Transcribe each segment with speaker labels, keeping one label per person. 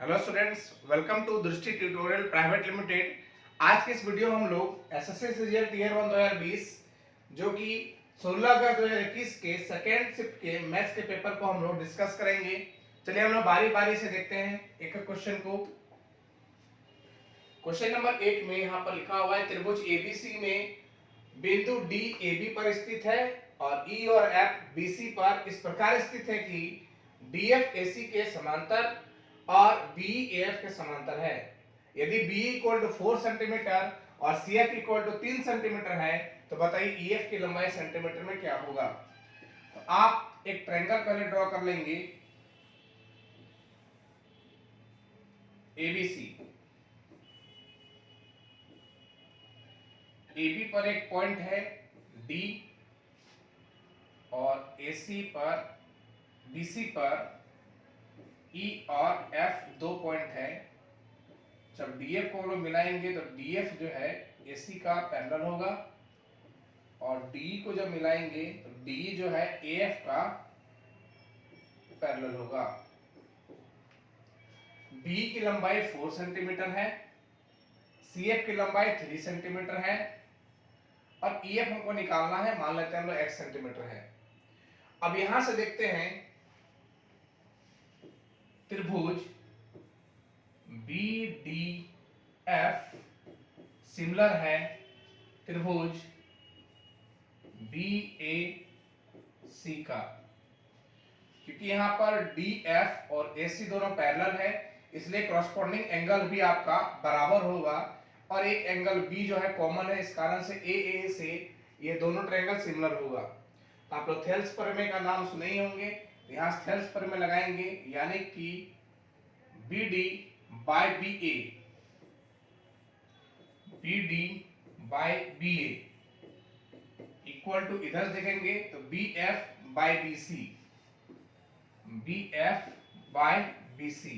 Speaker 1: Hello students, welcome to दृष्टि tutorial private limited. आज के इस वीडियो में हम लोग एसएससी सीजीएल टीयर 1 2020 जो कि 16 अगस्त 2021 के सेकेंड शिफ्ट के मैथ्स के पेपर को हम लोग डिस्कस करेंगे। चलिए हम लोग बारी बारी से देखते हैं एक एक क्वेश्चन को। क्वेश्चन नंबर 1 में यहाँ पर लिखा हुआ है त्रिभुज एबीसी में बिंदु डी एबी पर स्थित है और ई और एफ बीसी पर इस प्रकार स्थित है कि डीएफ एसी के समांतर और बी एफ के समांतर है। यदि बी इक्वल टू 4 सेंटीमीटर और C F equal to 3 centimetre है तो बताइए ई एफ की लंबाई सेंटीमीटर में क्या होगा। तो आप एक ट्रायंगल पहले ड्रॉ कर लेंगे एबीसी। एबी पर एक पॉइंट है डी और एसी पर बीसी पर ई और एफ दो पॉइंट है। जब डीएफ को हम लोग मिलाएंगे तो डीएफ जो है एसी का पैरेलल होगा और डी को जब मिलाएंगे तो डी जो है एएफ का पैरेलल होगा। बी की लंबाई 4 सेंटीमीटर है, सीएफ की लंबाई 3 सेंटीमीटर है और ईएफ हमको निकालना है, मान लेते हैं हम लोग x सेंटीमीटर है। अब यहां से देखते हैं त्रिभुज बी डी एफ सिमिलर है त्रिभुज बी ए सी का, क्योंकि यहां पर डी एफ और ए सी दोनों पैरेलल है इसलिए कॉरस्पॉन्डिंग एंगल भी आपका बराबर होगा और एक एंगल बी जो है कॉमन है, इस कारण से ए से ये दोनों ट्रायंगल सिमिलर होगा। तो आप लोग थेल्स प्रमेय का नाम सुने ही होंगे, यहाँ थेल्स प्रमेय लगाएंगे यानी कि B D by B A, B D by B A equal to इधर देखेंगे तो B F by B C, B F by B C,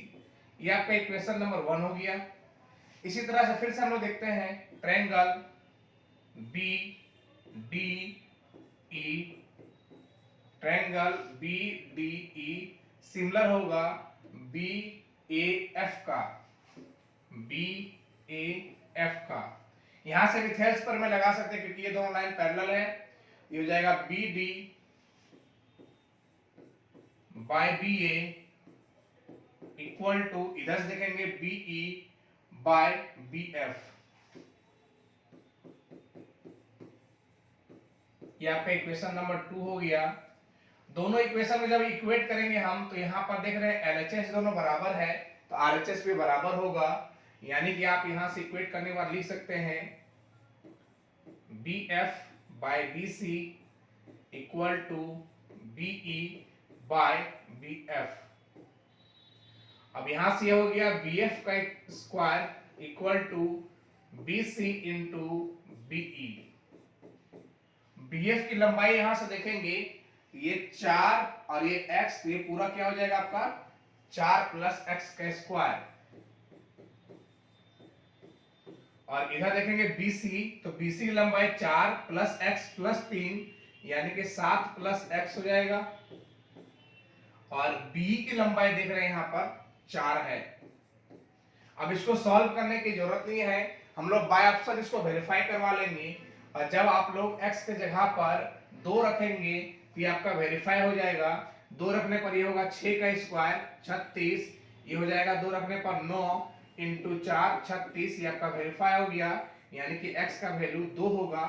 Speaker 1: ये आपका इक्वेशन नंबर 1 हो गया। इसी तरह से फिर से हम लोग देखते हैं triangle B D E, triangle B D E similar होगा बी ए एफ का, बी ए एफ का। यहां से भी थेल्स पर मैं लगा सकते हैं क्योंकि ये दोनों लाइन पैरेलल है। ये हो जाएगा B D by B A equal to इधर से देखेंगे B E by B F. ये आपका इक्वेशन नंबर 2 हो गया। दोनों इक्वेशन में जब इक्वेट करेंगे हम तो यहाँ पर देख रहे हैं एलएचएस दोनों बराबर है तो आरएचएस भी बराबर होगा, यानी कि आप यहां से इक्वेट करने के बाद लिख सकते हैं B F by B C equal to BE by B F. अब यहां से हो गया बी एफ का square equal to B C into BE. BF की लंबाई यहां से देखेंगे ये 4 और ये x, तो ये पूरा क्या हो जाएगा आपका 4 प्लस एक्स का स्क्वायर। और इधर देखेंगे BC तो BC की लंबाई 4 प्लस एक्स प्लस 3 यानी कि 7 प्लस एक्स हो जाएगा और B की लंबाई देख रहे हैं यहाँ पर 4 है। अब इसको सॉल्व करने की जरूरत नहीं है, हम लोग बाय ऑप्शन इसको वेरीफाई करवा लेंगे और जब आप लोग x के जगह पर 2 रखेंगे तो ये आपका वेरीफाई हो जाएगा। 2 रखने पर ये होगा 6 का स्क्वायर 36, ये हो जाएगा 2 रखने पर 9 इंटू 4 36, ये आपका वेरीफाई हो गया, यानी कि x का वैल्यू 2 होगा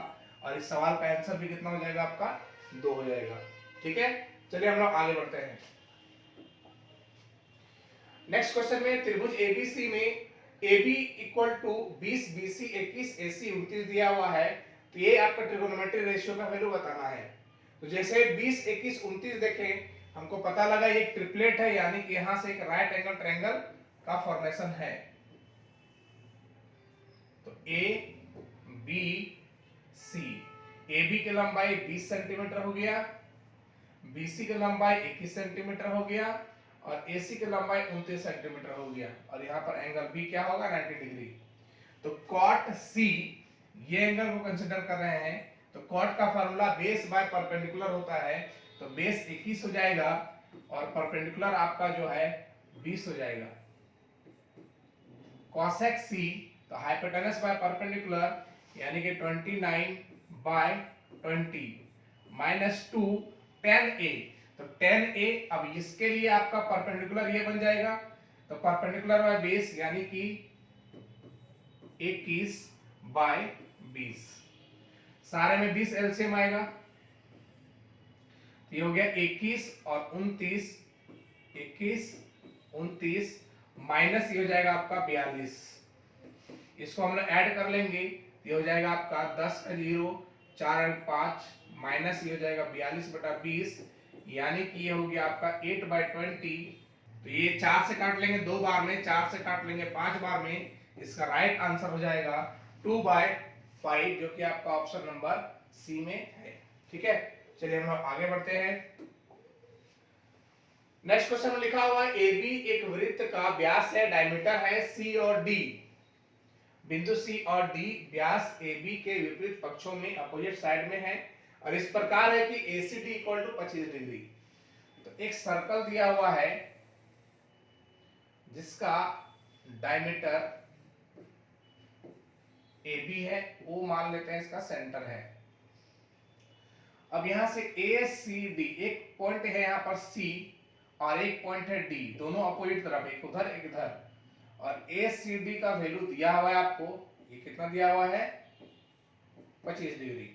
Speaker 1: और इस सवाल का आंसर भी कितना हो जाएगा आपका 2 हो जाएगा। ठीक है, चलिए हम लोग आगे बढ़ते हैं। नेक्स्ट क्वेश्चन में त्रिभुज एबीसी में AB equal to 20 BC 21 AC 29 दिया हुआ है, तो ये आपका ट्रिगोनोमेट्री रेशियो का वैल्यू बताना है। तो जैसे 20 21 29 देखें, हमको पता लगा ये एक ट्रिपलेट है, यानी कि यहां से एक राइट एंगल ट्रायंगल का फॉर्मेशन है। तो ए बी सी, ए बी की लंबाई 20 सेंटीमीटर हो गया, BC की लंबाई 21 सेंटीमीटर हो गया और AC की लंबाई 29 सेंटीमीटर हो गया और यहाँ पर एंगल B क्या होगा 90 डिग्री। तो कॉट C ये एंगल को कंसीडर कर रहे हैं, तो कॉट का फार्मूला बेस बाय परपेंडिकुलर होता है, तो बेस 21 हो जाएगा और परपेंडिकुलर आपका जो है 20 हो जाएगा। cosec c, तो हाइपोटेनस बाय परपेंडिकुलर यानी कि 29/20 माइनस 2 tan a, तो tan a अब इसके लिए आपका परपेंडिकुलर ये बन जाएगा, तो परपेंडिकुलर बाय बेस यानी कि 21/20, सारे में 20 एलसीएम आएगा, तो ये हो गया 21 और 29, 21 29 माइनस ये हो जाएगा आपका 42, इसको हम लोग ऐड कर लेंगे, ये हो जाएगा आपका 10 का 0 4 और 5 माइनस ये हो जाएगा 42/20, यानी कि ये हो गया आपका 8/20, तो ये 4 से काट लेंगे 2 बार में, 4 से काट लेंगे 5 बार में, इसका राइट आंसर हो जाएगा 2/5, जो कि आपका ऑप्शन नंबर सी में है। ठीक है, चलिए हम लोग आगे बढ़ते हैं। नेक्स्ट क्वेश्चन में लिखा हुआ है ए बी एक वृत्त का व्यास है, डायमीटर है सी और डी, बिंदु सी और डी व्यास ए बी के विपरीत पक्षों में अपोजिट साइड में है और इस प्रकार है कि ACD इक्वल टू 25 डिग्री। तो एक सर्कल दिया हुआ है जिसका डायमीटर AB है, O मान लेते हैं इसका सेंटर है। अब यहां से ACD एक पॉइंट है यहाँ पर C और एक पॉइंट है D, दोनों अपोजिट तरफ, एक उधर एक इधर, और ACD का वैल्यू दिया हुआ है आपको, ये कितना दिया हुआ है 25 डिग्री,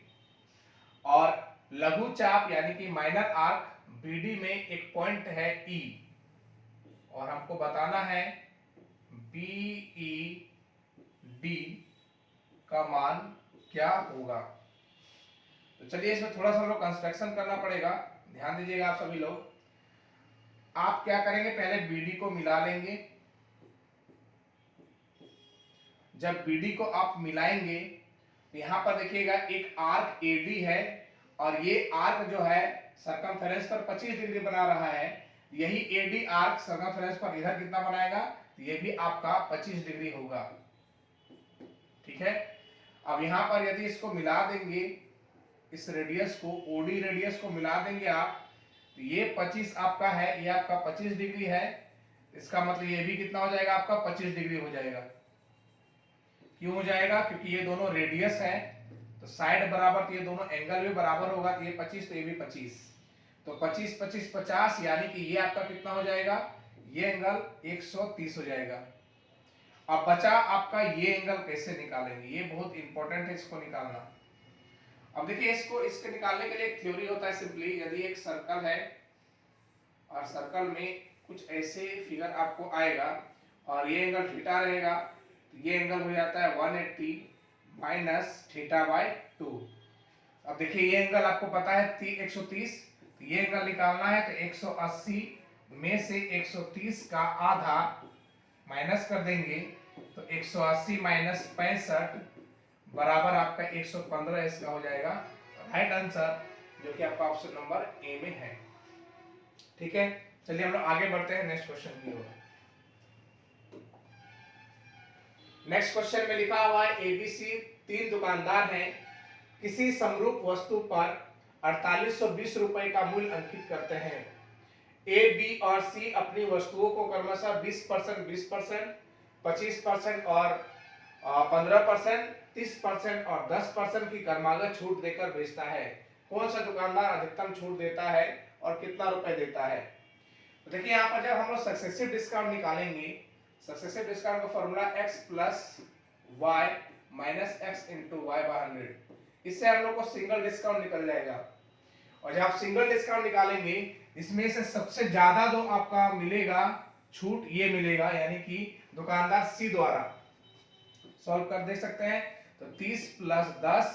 Speaker 1: और लघु चाप यानी कि माइनर आर्क BD में एक पॉइंट है E और हमको बताना है BED का मान क्या होगा। तो चलिए इसमें थोड़ा सा हम लोग कंस्ट्रक्शन करना पड़ेगा, ध्यान दीजिएगा आप सभी लोग। आप क्या करेंगे, पहले BD को मिला लेंगे, जब BD को आप मिलाएंगे तो यहां पर देखिएगा एक आर्क AD है और ये आर्क जो है सरकमफेरेंस पर 25 डिग्री बना रहा है, यही AD आर्क सरकमफेरेंस पर इधर कितना बनाएगा, तो ये भी आपका 25 डिग्री होगा। ठीक है, अब यहां पर यदि इसको मिला देंगे, इस रेडियस को OD रेडियस को मिला देंगे आप, तो ये 25 आपका है, ये आपका 25 डिग्री है, इसका मतलब ये भी कितना हो जाएगा आपका 25 डिग्री हो जाएगा। क्यों हो जाएगा, क्योंकि ये दोनों रेडियस है तो साइड बराबर, तो ये दोनों एंगल भी बराबर होगा, तो ये 25 तो ये भी 25, तो 25 25 50, यानी कि ये आपका कितना हो जाएगा, ये एंगल 130 हो जाएगा। अब बचा आपका ये एंगल कैसे निकालेंगे, ये बहुत इंपॉर्टेंट है इसको निकालना। अब देखिए इसके निकालने के लिए एक थ्योरी होता है सिंपली, यदि एक सर्कल है और सर्कल में कुछ ऐसे फिगर आपको आएगा और ये एंगल थीटा रहेगा, तो ये एंगल हो जाता है 180 माइनस θ/2। अब देखिए ये एंगल आपको पता है 130, तो ये एंगल निकालना है तो 180 में से 130 का आधा माइनस कर देंगे, तो 180 माइनस 65 बराबर आपका 115, इसका हो जाएगा राइट आंसर, जो कि आपका ऑप्शन नंबर ए में है। ठीक है, चलिए हम लोग आगे बढ़ते हैं नेक्स्ट क्वेश्चन की ओर। नेक्स्ट क्वेश्चन में लिखा हुआ है ABC 3 दुकानदार हैं, किसी समरूप वस्तु पर 4820 रुपए का मूल्य अंकित करते हैं। A, B और C अपनी वस्तुओं को क्रमशः 20%, 20%, 25% और 15%, 30% और 10% की क्रमागत छूट देकर बेचता है। कौन सा दुकानदार अधिकतम छूट देता है और कितना रुपए देता है। तो देखिए यहाँ पर जब हम लोग सक्सेसिव डिस्काउंट निकालेंगे, सक्सेसिव डिस्काउंट का formula x plus y minus x into y by 100, इससे हम लोग को सिंगल डिस्काउंट निकल जाएगा। और जब आप सिंगल डिस्काउंट निकालेंगे, इसमें से सबसे ज्यादा जो आपका मिलेगा छूट ये मिलेगा, यानी कि दुकानदार C द्वारा सॉल्व कर दे सकते हैं। तो 30 प्लस 10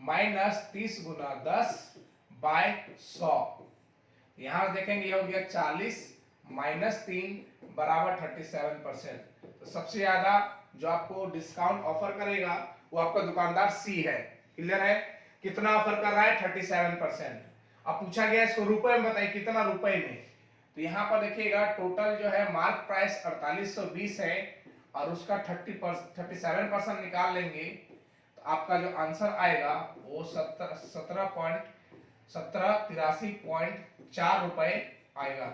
Speaker 1: माइनस 30 गुना 10 बाय 100, यहां देखेंगे ये हो गया 40 माइनस 3 बराबर 37%। तो सबसे ज्यादा जो आपको डिस्काउंट ऑफर करेगा वो आपका दुकानदार C है। क्लियर है, कितना ऑफर कर रहा है 37%। अब पूछा गया इसको रुपए में बताइए कितना रुपए में, तो यहाँ पर देखिएगा टोटल जो है मार्क प्राइस 4820 है और उसका 37% निकाल लेंगे, तो आपका जो आंसर आएगा वो 1783.4 रुपए आएगा,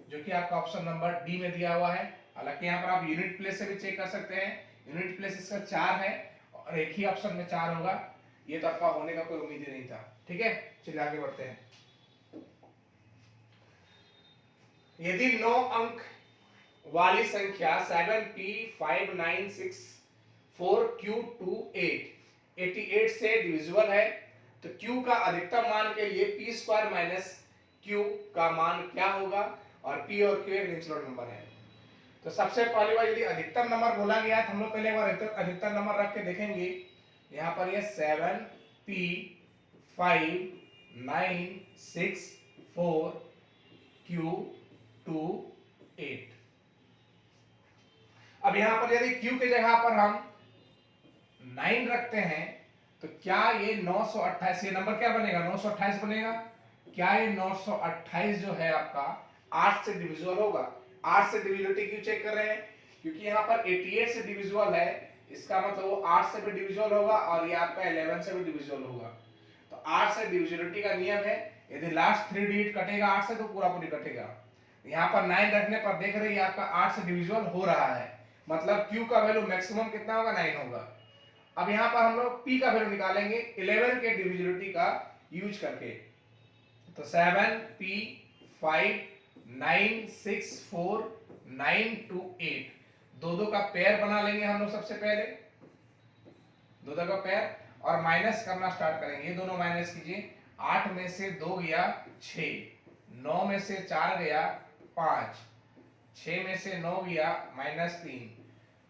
Speaker 1: जो कि आपका ऑप्शन नंबर डी में दिया हुआ है। हालांकि यहाँ पर आप यूनिट प्लेस से भी चेक कर सकते हैं, यूनिट प्लेस इसका 4 है और एक ही ऑप्शन में 4 होगा, ये तो आपका होने का कोई उम्मीद ही नहीं था। ठीक है, चलिए आगे बढ़ते हैं। यदि 9 अंक वाली संख्या 7p5964q28 से डिविजिबल है तो q का अधिकतम मान के लिए p स्क्वायर माइनस q का मान क्या होगा, और p और q एक नेचुरल नंबर है। तो सबसे पहली बार यदि अधिकतम नंबर बोला गया है तो हम लोग पहले एक बार अधिकतम नंबर रख के देखेंगे। यहाँ पर ये 7p5964q28। अब यहां पर यदि q की जगह पर हम 9 रखते हैं तो क्या ये 928, ये नंबर क्या बनेगा, 928 बनेगा। क्या ये 928 जो है आपका 8 से डिविजिबल होगा। 8 से डिविजिबिलिटी क्यों चेक कर रहे हैं, क्योंकि यहाँ पर 88 से डिविजिबल है, इसका मतलब वो 8 से भी डिविजिबल होगा और ये आपका 11 से भी डिविजिबल होगा। तो 8 से डिविजिबिलिटी का नियम है, यदि लास्ट 3 डिजिट कटेगा 8 से तो पूरा पूरी कटेगा। यहाँ पर 9 रखने पर देख रहे हैं आपका 8 से डिविजिबल हो रहा है, मतलब q का वैल्यू मैक्सिमम कितना होगा, 9 होगा। अब यहाँ पर हम लोग p का वैल्यू निकालेंगे 11 के डिविजिबिलिटी का यूज करके। तो 7p59649228 दो का पेयर बना लेंगे हम लोग सबसे पहले, दो का पेयर, और माइनस करना स्टार्ट करेंगे। ये दोनों माइनस कीजिए, 8 में से 2 गया 6, 9 में से 4 गया 5, 6 में से 9 गया -3,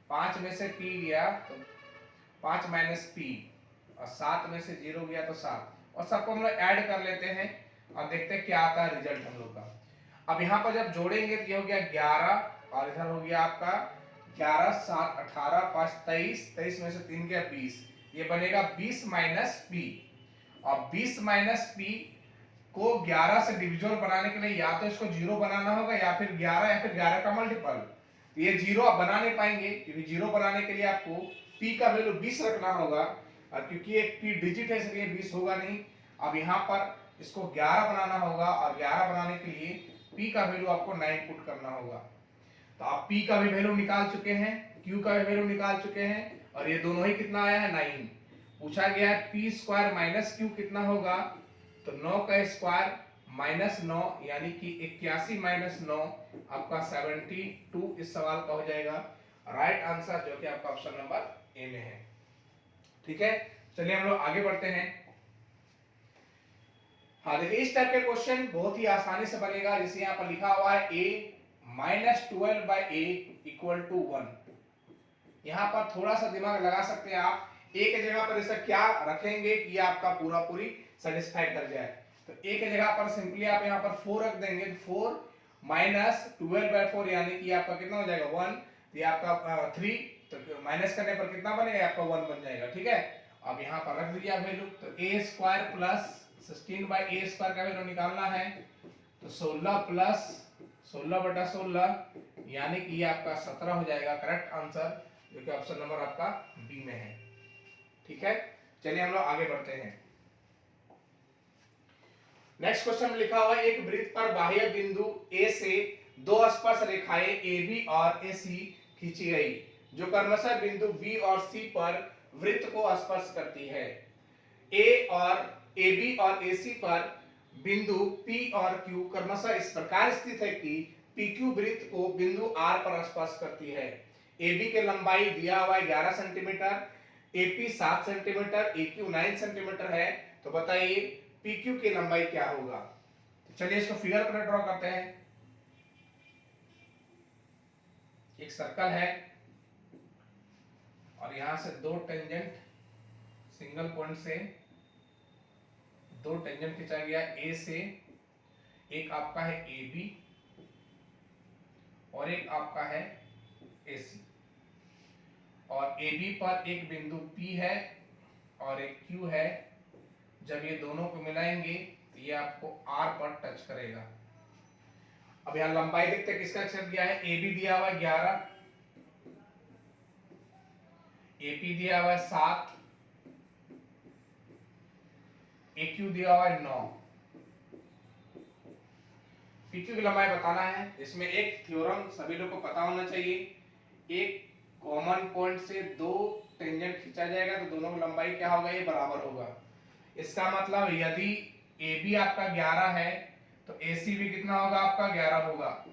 Speaker 1: 5 में से p गया तो 5 माइनस p, और 7 में से 0 गया तो 7, और सबको हम लोग ऐड कर लेते हैं और देखते हैं क्या आता है रिजल्ट हम लोग का। अब यहाँ पर जब जोड़ेंगे तो ये हो गया 11 और इधर हो गया आपका 11, 7, 18, 5, 23, 23 में से 3 गया 20, ये बनेगा 20 माइनस p। और 20 माइनस p को 11 से डिविजिबल बनाने के लिए या तो इसको 0 बनाना होगा या फिर 11 या फिर 11 का मल्टीपल। तो ये 0 आप बना नहीं पाएंगे, क्योंकि 0 बनाने के लिए आपको p का वैल्यू 20 रखना होगा, और क्योंकि एक p डिजिट है इसलिए 20 होगा नहीं। अब यहाँ पर इसको 11 बनाना होगा, और 11 बनाने के लिए p का वैल्यू आपको 9 पुट करना होगा। तो आप p का भी वैल्यू निकाल चुके हैं, q का भी वैल्यू निकाल चुके हैं, और ये दोनों ही कितना आया है 9। पूछा गया है p स्क्वायर माइनस q कितना होगा, तो 9 का स्क्वायर माइनस 9 यानी कि 81 माइनस 9 आपका 72 इस सवाल का हो जाएगा राइट आंसर, जो कि आपका ऑप्शन नंबर ए में है। ठीक है, चलिए हम लोग आगे बढ़ते हैं। हाँ देखिए, इस टाइप के क्वेश्चन बहुत ही आसानी से बनेगा। जैसे यहाँ पर लिखा हुआ है a -12/a = 1। यहाँ पर थोड़ा सा दिमाग लगा सकते हैं आप, a के जगह पर ऐसा क्या रखेंगे कि आपका पूरा पूरी सेटिस्फाई कर जाए। तो a के जगह पर सिंपली आप यहाँ पर 4 रख देंगे, तो 4 -12/4 यानी कि आपका कितना हो जाएगा 1, तो ये आपका 3, तो माइनस करने पर कितना बनेगा आपका 1 बन जाएगा। ठीक है, अब यहाँ पर रख दिया वैल्यू, तो a square plus 16/a square का वैल्यू निकालना है, तो 16 प्लस 16/16 यानी कि ये आपका 17 हो जाएगा करेक्ट आंसर, जो कि ऑप्शन नंबर आपका बी में है। ठीक है, चलिए हम लोग आगे बढ़ते हैं। नेक्स्ट क्वेश्चन में लिखा हुआ है एक वृत्त पर बाह्य बिंदु A से दो स्पर्श रेखाएं AB और AC खींची गई, जो क्रमशः बिंदु B और C पर वृत्त को स्पर्श करती है। A और AB और AC पर बिंदु P और Q क्रमशः इस प्रकार स्थित है कि PQ वृत्त को बिंदु R पर स्पर्श करती है। AB की लंबाई दिया हुआ है 11 centimetre, AP 7 centimetre, AQ 9 centimetre है। तो बताइए PQ की लंबाई क्या होगा। तो चलिए इसको फिगर पर ड्रॉ करते हैं। एक सर्कल है और यहां से दो टेंजेंट सिंगल पॉइंट से दो टेंजेंट खींचा गया A से, एक आपका है AB और एक आपका है AC, और AB पर एक बिंदु P है और एक Q है। जब ये दोनों को मिलाएंगे तो ये आपको R पर टच करेगा। अब यहां लंबाई देखते हैं किसका अक्षर दिया है। AB दिया हुआ है 11, AP दिया हुआ है 7, AQ दिया हुआ है 9, PQ की लंबाई बताना है। इसमें एक थ्योरम सभी लोग को पता होना चाहिए, एक कॉमन पॉइंट से दो टेंजेंट खींचा जाएगा तो दोनों की लंबाई क्या होगा, ये बराबर होगा। इसका मतलब यदि AB आपका 11 है तो AC भी कितना होगा, आपका 11 होगा।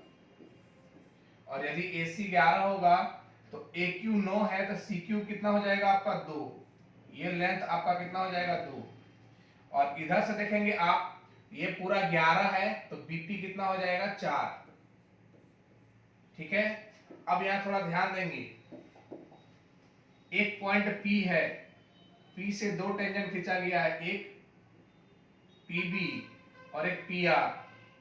Speaker 1: और यदि AC 11 होगा तो AQ 9 है तो CQ कितना हो जाएगा आपका 2। ये लेंथ आपका कितना हो जाएगा 2। और इधर से देखेंगे आप, ये पूरा 11 है तो BP कितना हो जाएगा 4। ठीक है, अब यहां थोड़ा ध्यान देंगे, एक पॉइंट P है, P से दो टेंजेंट खींचा गया है, एक PB और एक PR,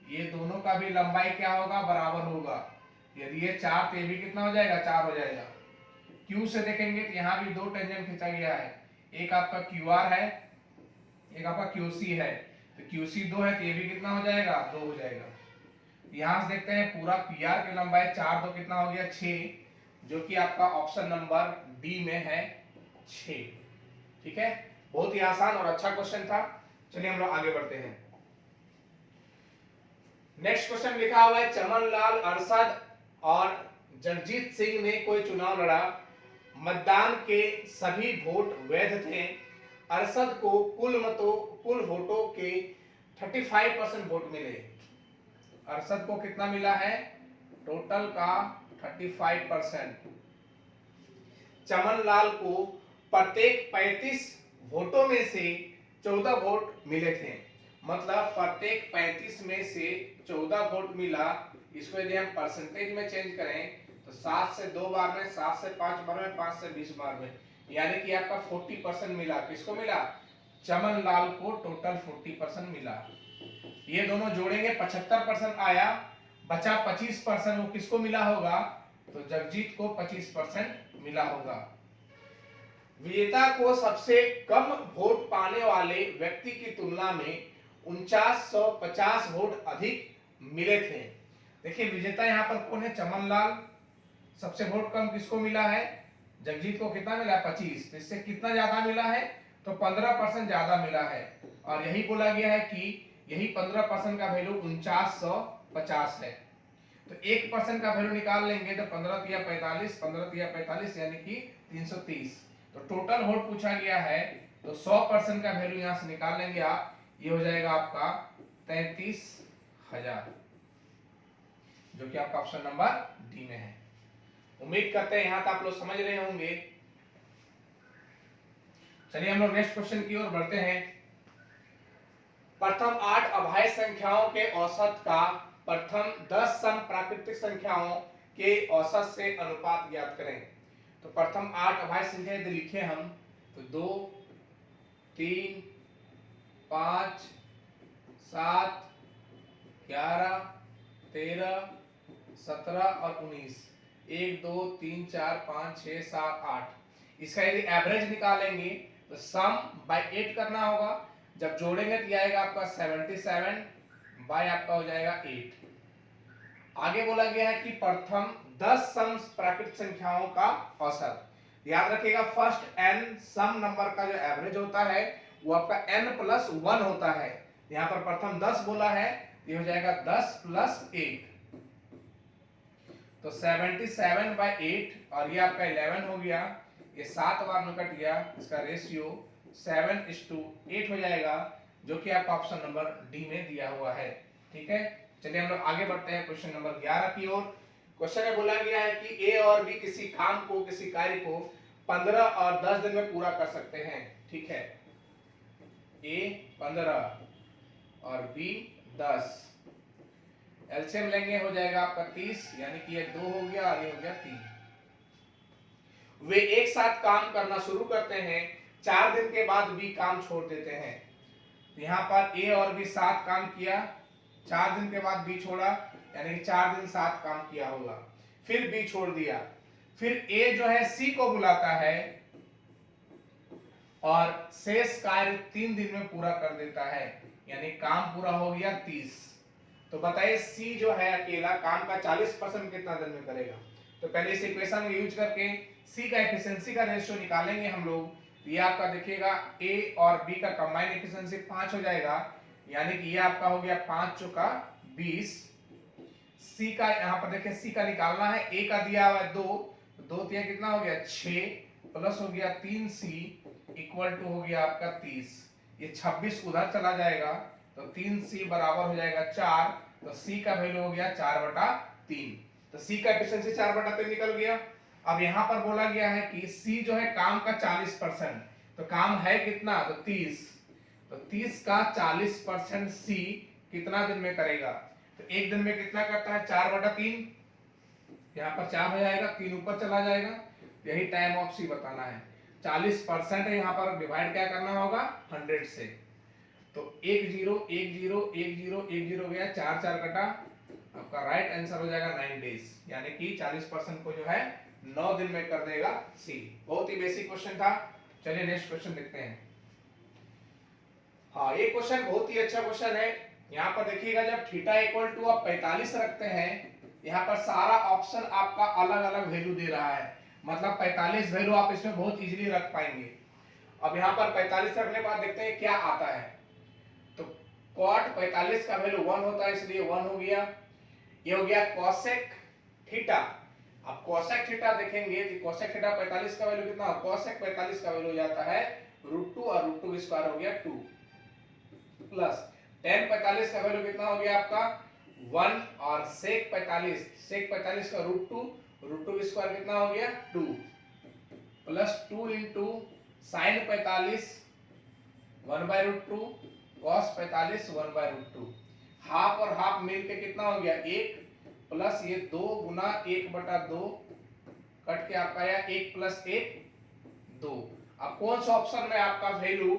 Speaker 1: ये दोनों का भी लंबाई क्या होगा, बराबर होगा। यदि ये 4 तो ये भी कितना हो जाएगा, 4 हो जाएगा। Q से देखेंगे तो यहाँ भी दो टेंजेंट खींचा गया है, एक आपका QR है, एक आपका QC है। तो QC 2 है तो ये भी कितना हो जाएगा, 2 हो जाएगा। यहां से देखते हैं पूरा PR की लंबाई 4 2 कितना हो गया, 6, जो कि आपका ऑप्शन नंबर D में है 6। ठीक है, बहुत ही आसान और अच्छा क्वेश्चन था। चलिए हम लोग आगे बढ़ते हैं। नेक्स्ट क्वेश्चन लिखा हुआ है, चमनलाल, अरशद और जगजीत सिंह ने कोई चुनाव लड़ा, मतदान के सभी वोट वैध थे, अरशद को कुल वोटों के 35% वोट मिले। अरशद को कितना मिला है, टोटल का 35%। चमनलाल को प्रत्येक 35 वोटों में से 14 वोट मिले थे। मतलब प्रत्येक 35 में से 14 वोट मिला। इसको यदि हम परसेंटेज में चेंज करें तो 7 से 2 बार में, 7 से 5 बार में, 5 से 20 बार में, यानी कि आपका 40% मिला। किसको मिला, चमनलाल को टोटल 40% मिला। ये दोनों जोड़ेंगे 75% आया, बचा 25%, वो किसको मिला होगा, तो जगजीत को 25% मिला होगा। विजेता को सबसे कम वोट पाने वाले व्यक्ति की तुलना में 4950 वोट अधिक मिले थे। देखिए विजेता यहाँ पर कौन है, चमनलाल। सबसे वोट कम किसको मिला है, जगजीत को कितना मिला, 25। तो इससे कितना ज्यादा मिला है, तो 15% ज्यादा मिला है। और यही बोला गया है कि यही 15% का वैल्यू 4950 है। तो 1% का वैल्यू निकाल लेंगे तो 15 तिया 45, 15 तिया 45 यानी कि 330। तो टोटल वोट पूछा गया है तो 100% का वैल्यू यहां से निकाल लेंगे आप, ये हो जाएगा आपका 33,000, जो कि आपका ऑप्शन नंबर डी में है। उम्मीद करते हैं यहां तक आप लोग समझ रहे होंगे। चलिए हम लोग नेक्स्ट क्वेश्चन की ओर बढ़ते हैं। प्रथम 8 अभाज्य संख्याओं के औसत का प्रथम 10 सम प्राकृतिक संख्याओं के औसत से अनुपात ज्ञात करें। तो प्रथम 8 अभाज्य संख्या यदि लिखे हम तो 2 3 5 7 11 13 17 और 19, 1 2 3 4 5 6 7 8। इसका यदि एवरेज निकालेंगे तो सम बाय 8 करना होगा। जब जोड़ेंगे तो आएगा आपका 77 बाय आपका हो जाएगा 8। आगे बोला गया है कि प्रथम 10 सम प्राकृतिक संख्याओं का औसत। याद रखिएगा फर्स्ट n सम नंबर का जो एवरेज होता है वो आपका n+1 होता है। यहाँ पर प्रथम 10 बोला है, ये हो जाएगा 10 + 8, तो 77 बाय 8 और ये आपका 11 हो गया। ये 7 बार में कट गया, इसका रेशियो 7:8 हो जाएगा, जो कि आपका ऑप्शन नंबर डी में दिया हुआ है। ठीक है, चलिए हम लोग आगे बढ़ते हैं क्वेश्चन नंबर 11 की ओर। क्वेश्चन में बोला गया है कि ए और बी किसी काम को, किसी कार्य को 15 और 10 दिन में पूरा कर सकते हैं। ठीक है, ए 15 और बी 10, एलसीएम लेंगे हो जाएगा आपका 30, यानी कि ये 2 हो गया और ये हो गया 3। वे एक साथ काम करना शुरू करते हैं, 4 दिन के बाद बी काम छोड़ देते हैं। यहाँ पर ए और बी साथ काम किया, 4 दिन के बाद बी छोड़ा, यानी कि 4 दिन साथ काम किया होगा। फिर बी छोड़ दिया, फिर ए जो है सी को बुलाता है और शेष कार्य 3 दिन में पूरा कर देता है, यानी काम पूरा हो गया 30। तो बताइए सी जो है अकेला काम का 40% कितना दिन में करेगा। तो पहले इस इक्वेशन को यूज करके सी का एफिशिएंसी का रेशियो निकालेंगे हम लोग। ये आपका देखिएगा ए और बी का कंबाइंड एफिशिएंसी 5 हो जाएगा, यानी कि ये आपका हो गया 5 × 20 सी का यहाँ पर देखिए सी का निकालना है, ए का दिया हुआ है 2, तो 2 तिया कितना हो गया 6 प्लस हो गया 3c इक्वल टू हो गया आपका 30। ये 26 उधर चला जाएगा तो 3c बराबर हो जाएगा 4, तो c का वैल्यू हो गया 4/3। तो c का एफिशिएंसी 4/3 निकल गया। अब यहाँ पर बोला गया है कि c जो है काम का 40%, तो काम है कितना तो 30, तो 30 का 40% c कितना दिन में करेगा, तो एक दिन में कितना करता है 4/3, यहाँ पर 4 हो जाएगा, 3 ऊपर चला जाएगा, यही टाइम ऑफ सी बताना है। 40% है, यहाँ पर डिवाइड क्या करना होगा 100 से, तो 1 0 1 0 1 0 1 0 गया, 4 4 कटा, आपका राइट आंसर हो जाएगा 9 डेज, यानी कि 40% को जो है 9 दिन में कर देगा सी। बहुत ही बेसिक क्वेश्चन था। चलिए नेक्स्ट क्वेश्चन देखते हैं। हाँ, ये क्वेश्चन बहुत ही अच्छा क्वेश्चन है। यहाँ पर देखिएगा, जब थीटा इक्वल टू आप 45 रखते हैं, यहाँ पर सारा ऑप्शन आपका अलग अलग वैल्यू दे रहा है, मतलब 45 वैल्यू आप इसमें बहुत इजीली रख पाएंगे। अब यहाँ पर 45 रखने के बाद देखते हैं क्या आता है। तो cot 45 का वैल्यू 1 होता है, इसलिए 1 हो गया। ये हो गया कोसेक थीटा। अब कोसेक थीटा देखेंगे तो कोसेक थीटा 45 का वैल्यू कितना, कोसेक 45 का वैल्यू हो जाता है √2 और √2 स्क्वायर हो गया 2, प्लस tan 45 का वैल्यू कितना हो गया आपका 1, और sec 45 का √2 स्क्वायर कितना हो गया 2, plus 2 into sin 45 1/√2, cos 45 1/√2, half और हाफ मिलके कितना हो गया 1, प्लस ये 2 गुना 1/2 कट के आपका आया 1 + 1 2। अब कौन सा ऑप्शन में आपका वैल्यू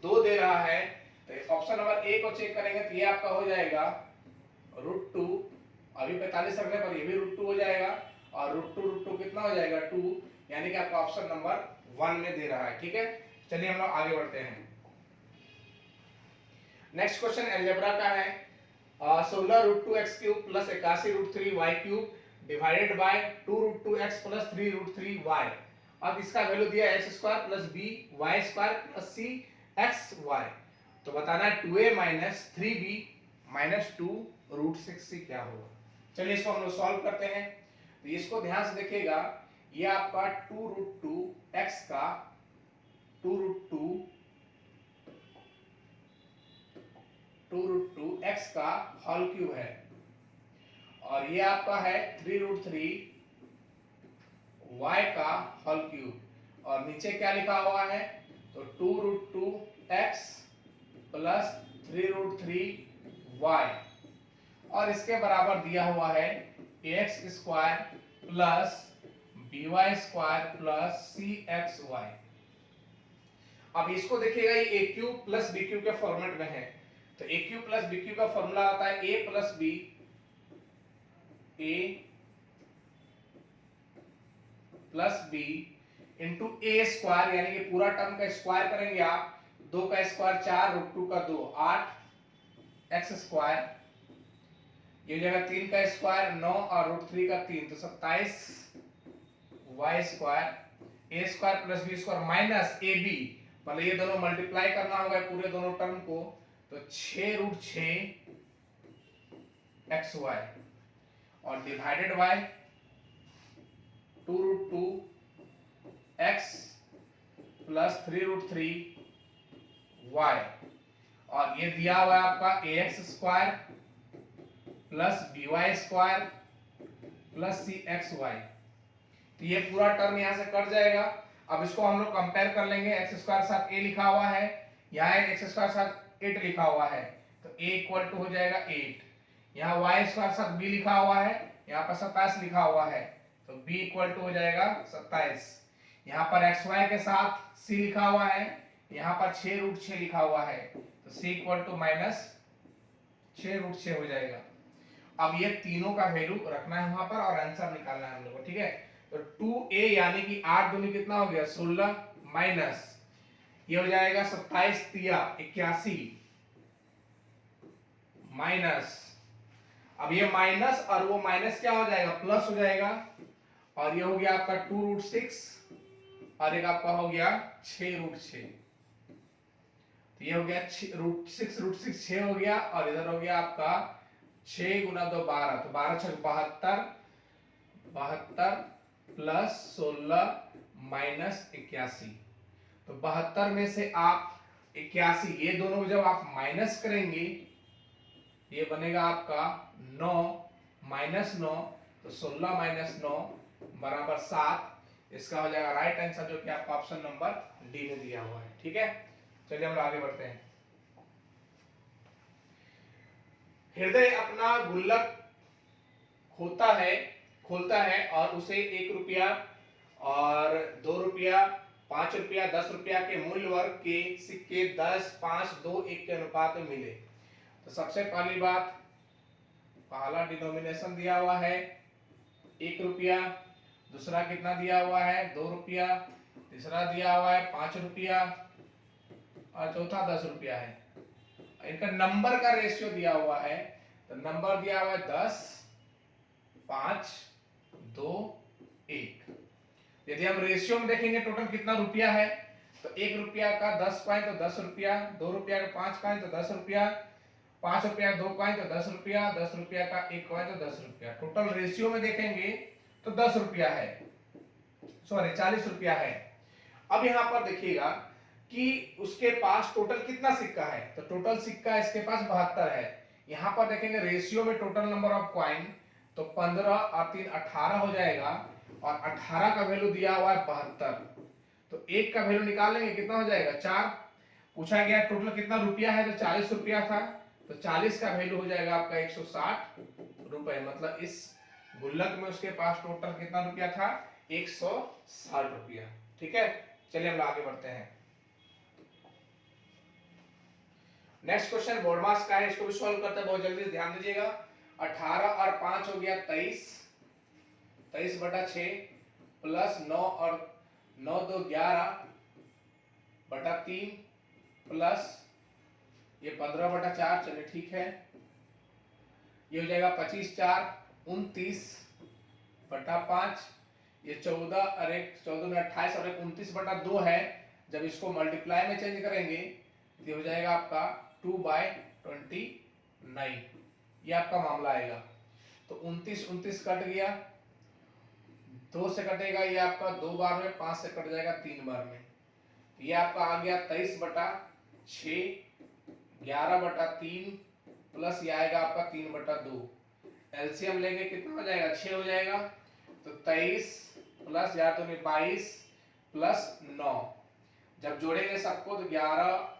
Speaker 1: 2 दे रहा है, तो ऑप्शन नंबर ए को चेक करेंगे तो ये आपका हो जाएगा √2, अभी 45 रखने पर ये भी √2 हो जाएगा, और √2 कितना हो जाएगा 2, यानी कि आपका ऑप्शन नंबर 1 में दे रहा है। ठीक है, चलिए हम लोग आगे बढ़ते हैं। नेक्स्ट क्वेश्चन अलजेब्रा का है। 16√2x³ plus 81√3y³ divided by 2√2x plus 3√3y। अब इसका वैल्यू दिया x² plus b y² plus c xy, तो बताना है 2a minus 3b minus 2√6c क्या होगा। चलिए इसको हम लोग सॉल्व करते हैं। तो इसको ध्यान से देखिएगा, ये आपका 2√2x का 2√2x का होल क्यूब है, और ये आपका है 3√3y का होल क्यूब, और नीचे क्या लिखा हुआ है तो 2√2x प्लस 3√3y, और इसके बराबर दिया हुआ है ax² plus by² plus cxy। अब इसको देखिएगा, ये a³ प्लस b³ के फॉर्मेट में है, तो a³ प्लस b³ का फॉर्मूला आता है a plus b, a plus b into a², यानी कि पूरा टर्म का स्क्वायर करेंगे आप, 2 का स्क्वायर 4, √2 का 2 8 x², ये जगह 3 का स्क्वायर 9 और √3 का 3, तो 27 y² a² plus b² minus ab, मतलब ये दोनों मल्टीप्लाई करना होगा पूरे दोनों टर्म को, तो 6√6 xy, और divided by 2√2x plus 3√3y, और ये दिया हुआ है आपका ax² plus by² plus cxy, तो ये पूरा टर्म यहां से कट जाएगा। अब इसको हम लोग कंपेयर कर लेंगे, x² साथ a लिखा हुआ है, यहाँ x² साथ 8 लिखा हुआ है, तो a इक्वल टू हो जाएगा 8, यहाँ y² साथ b लिखा हुआ है, यहाँ पर 27 लिखा हुआ है, तो b इक्वल टू हो जाएगा 27, यहाँ पर xy के साथ c लिखा हुआ है, यहाँ पर 6√6 लिखा हुआ है, तो c इक्वल टू माइनस 6√6 हो जाएगा। अब ये तीनों का वैल्यू रखना है वहां पर और आंसर निकालना है हम लोग को। ठीक है, तो 2a यानी कि 8 दूनी कितना हो गया 16, माइनस ये हो जाएगा 27 तिया 81, माइनस, अब ये माइनस और वो माइनस क्या हो जाएगा प्लस हो जाएगा, और ये हो गया आपका 2√6 और एक आपका हो गया 6√6, तो ये हो गया √6 6 हो गया, और इधर हो गया आपका 6 गुना 2 12, तो 12 छक 72, 72 प्लस 16 माइनस 81। तो 72 में से आप 81, ये दोनों जब आप माइनस करेंगे ये बनेगा आपका 9 माइनस 9, तो 16 माइनस 9 बराबर 7। इसका हो जाएगा राइट आंसर, जो कि आपका ऑप्शन नंबर डी में दिया हुआ है। ठीक है, चलिए हम आगे बढ़ते हैं। हृदय अपना गुल्लक खोलता है और उसे 1 रुपया और 2 रुपया, 5 रुपया, 10 रुपया के मूल्य वर्ग के सिक्के 10, 5, 2, 1 के अनुपात में मिले। तो सबसे पहली बात, पहला डिनोमिनेशन दिया हुआ है 1 रुपया, दूसरा कितना दिया हुआ है 2 रुपया, तीसरा दिया हुआ है 5 रुपया और चौथा 10 रुपया है। इनका नंबर का रेशियो दिया हुआ है, तो नंबर दिया हुआ है 10, 5, 2, 1। यदि हम रेशियो में देखेंगे टोटल कितना रुपया है, तो 1 रुपया का 10 कॉइन तो 10 रुपया, 2 रुपया का 5 कॉइन तो 10 रुपया, 5 रुपया 2 कॉइन तो 10 रुपया, 10 रुपया का 1 कॉइन तो 10 रुपया। टोटल रेशियो में देखेंगे तो 10 रुपया है, सॉरी 40 रुपया है। अब यहां पर देखिएगा कि उसके पास टोटल कितना सिक्का है, तो टोटल सिक्का इसके पास 72 है। यहां पर देखेंगे रेशियो में टोटल नंबर ऑफ कॉइन, तो 15 और 3 18 हो जाएगा, और 18 का वैल्यू दिया हुआ है 72, तो 1 का वैल्यू निकाल लेंगे कितना हो जाएगा 4। पूछा गया टोटल कितना रुपया है, तो 40 रुपया था, तो 40 का वैल्यू हो जाएगा आपका 160 रुपए। मतलब इस गुल्लक में उसके पास टोटल कितना रुपया था 160 रुपया। ठीक है, चलिए हम आगे बढ़ते हैं। नेक्स्ट क्वेश्चन बोर्डमास का है, इसको भी सॉल्व करते हैं बहुत जल्दी, ध्यान दीजिएगा। 18 और 5 हो गया 23, 23 बटा 6 प्लस 9 और 9 2 11 बटा 3 प्लस ये 15 बटा 4, चलिए ठीक है। ये हो जाएगा 25 4 29 बटा 5, ये 14 और 1 14 में 28 और 1 29 बटा 2 है। जब इसको मल्टीप्लाई में चेंज करेंगे तो ये हो जाएगा आपका 2/29, ये आपका मामला आएगा। तो 29 29 कट गया, 2 से कटेगा ये आपका 2 बार में, 5 से कट जाएगा 3 बार में, ये आपका आ गया 23 बटा 6, 11 बटा 3 प्लस ये आएगा आपका 3 बटा 2। एलसीएम लेंगे कितना हो जाएगा 6 हो जाएगा, तो 23 प्लस या तो 22 प्लस 9, जब जोड़ेंगे सबको तो 11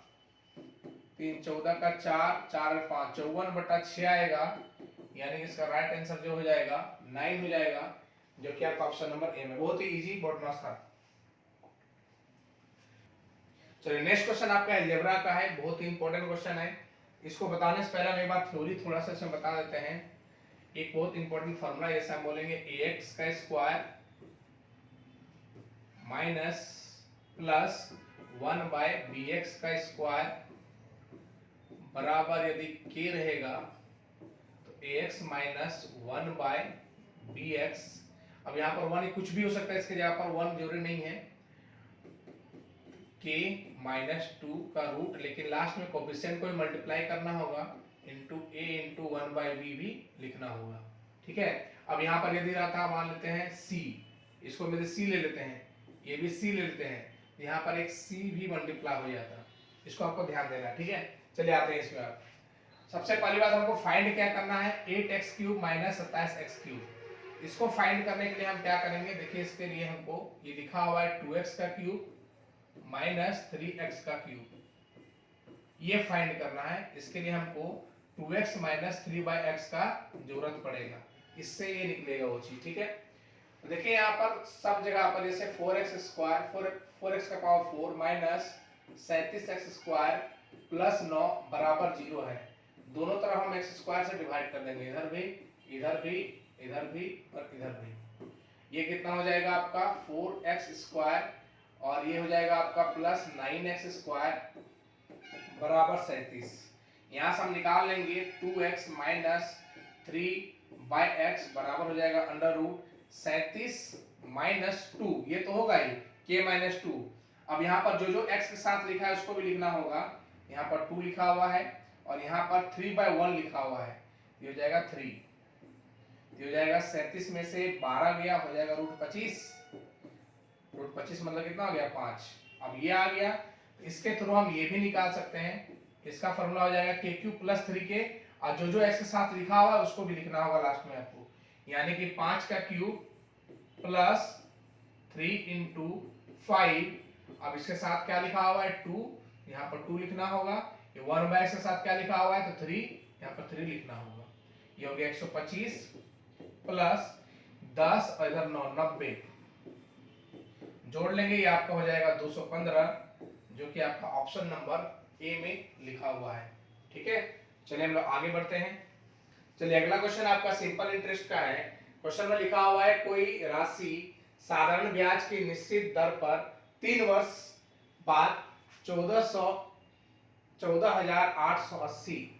Speaker 1: 3 14 का 4 4 और 5 54 बटा 6 आएगा, यानी कि इसका राइट आंसर जो हो जाएगा 9 हो जाएगा, जो कि आपका ऑप्शन नंबर ए में। बहुत ही इजी बोर्डमास था। चलिए नेक्स्ट क्वेश्चन आपका अलजेब्रा का है, बहुत ही इंपॉर्टेंट क्वेश्चन है। इसको बताने से पहले हम एक बार थ्योरी थोड़ा सा इसमें बता देते हैं। एक बहुत इंपॉर्टेंट फॉर्मूला, जैसे हम बोलेंगे ax का square minus plus 1 by bx का स्क्वायर बराबर यदि k रहेगा तो ax माइनस 1 बाय bx। अब यहाँ पर 1 कुछ भी हो सकता है, इसके जगह पर 1 जरूरी नहीं है, k माइनस 2 का रूट, लेकिन लास्ट में कोफिशिएंट को मल्टीप्लाई करना होगा, into a into 1 by b भी लिखना होगा। ठीक है, अब यहाँ पर यदि रहता मान लेते हैं c, इसको मेरे c ले लेते हैं, ये भी c ले लेते हैं, यहाँ पर एक c भी मल्टीप्लाई हो जाता, इसको आपको ध्यान देना है। ठीक है, चलिए आते हैं इसमें। आप सबसे पहली बात हमको फाइंड क्या करना है, 8x cube minus 27x cube. इसको फाइंड करने के लिए हम क्या करेंगे, देखिए इसके लिए हमको ये लिखा हुआ है 2x का क्यूब माइनस 3x का क्यूब, ये फाइंड करना है। इसके लिए हमको 2x माइनस 3/x का जरूरत पड़ेगा, इससे ये निकलेगा वो चीज। ठीक है, तो देखिए यहाँ पर सब जगह पर जैसे 4x स्क्वायर 4x का power 4 minus 37x square plus 9 बराबर 0 है। दोनों तरफ हम x स्क्वायर से डिवाइड कर देंगे, इधर भी इधर भी इधर भी और इधर भी। ये कितना हो जाएगा आपका 4x स्क्वायर और ये हो जाएगा आपका प्लस 9x स्क्वायर बराबर 37। यहाँ से हम निकाल लेंगे 2x माइनस 3/x बराबर हो जाएगा अंडर रूट 37 माइनस 2, ये तो होगा ही k माइनस 2। अब यहाँ पर जो जो x के साथ लिखा है उसको भी लिखना होगा, यहाँ पर 2 लिखा हुआ है और यहाँ पर 3/1 लिखा हुआ है, ये हो जाएगा 3, ये हो जाएगा 37 में से 12 गया, हो जाएगा √25, √25 मतलब कितना हो गया 5। अब ये आ गया, इसके थ्रू हम ये भी निकाल सकते हैं, इसका फॉर्मूला हो जाएगा KQ + 3K, और जो जो x के साथ लिखा हुआ है उसको भी लिखना होगा लास्ट में आपको, यानी कि 5 का क्यूब प्लस 3 × 5। अब इसके साथ क्या लिखा हुआ है 2, यहाँ पर 2 लिखना होगा, ये 1/x के साथ क्या लिखा हुआ है तो 3, यहाँ पर 3 लिखना होगा। ये हो गया 125 प्लस 10 और इधर 9, 90 जोड़ लेंगे, ये आपका हो जाएगा 215, जो कि आपका ऑप्शन नंबर ए में लिखा हुआ है। ठीक है, चलिए हम लोग आगे बढ़ते हैं। चलिए अगला क्वेश्चन आपका सिंपल इंटरेस्ट का है। क्वेश्चन में लिखा हुआ है कोई राशि साधारण ब्याज की निश्चित दर पर 3 वर्ष बाद 14,880।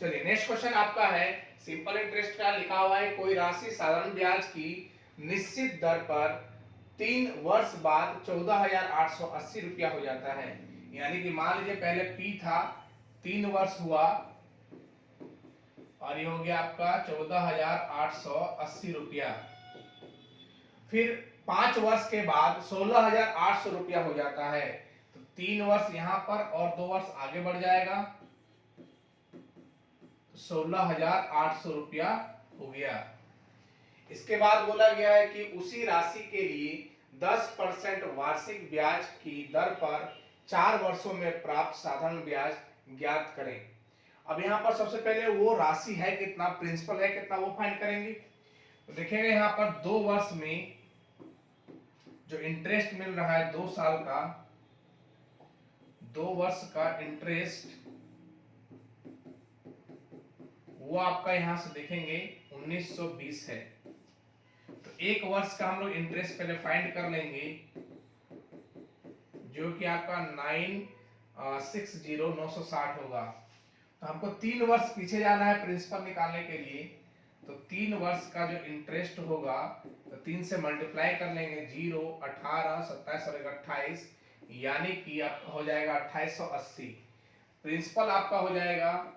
Speaker 1: चलिए नेक्स्ट क्वेश्चन आपका है सिंपल इंटरेस्ट का, लिखा हुआ है कोई राशि साधारण ब्याज की निश्चित दर पर 3 वर्ष बाद 14,880 रुपया हो जाता है। यानी कि मान लीजिए पहले P था, 3 वर्ष हुआ और ये हो गया आपका 14,880 रुपया, फिर 5 वर्ष के बाद 16,800 रुपया हो जाता है। तो 3 वर्ष यहाँ पर और 2 वर्ष आगे बढ़ जाएगा, 16,800 रुपया हो गया। इसके बाद बोला गया है कि उसी राशि के लिए 10% वार्षिक ब्याज की दर पर 4 वर्षों में प्राप्त साधारण ब्याज ज्ञात करें। अब यहाँ पर सबसे पहले वो राशि है कितना, प्रिंसिपल है कितना, वो फाइंड करेंगे। तो देखेंगे यहाँ पर 2 वर्ष में जो इंटरेस्ट मिल रहा है 2 साल का, 2 वर्ष का इंटरेस्ट वो आपका यहां से देखेंगे 1920 है। तो 1 वर्ष का हम लोग इंटरेस्ट पहले फाइंड कर लेंगे, जो कि आपका 960 होगा। तो हमको 3 वर्ष पीछे जाना है प्रिंसिपल निकालने के लिए। तो 3 वर्ष का जो इंटरेस्ट होगा तो 3 से मल्टीप्लाई कर लेंगे, 0, 18, 27 और 28, यानी कि आपका हो जाएगा 2880। प्रिंसिपल आपका हो जाएगा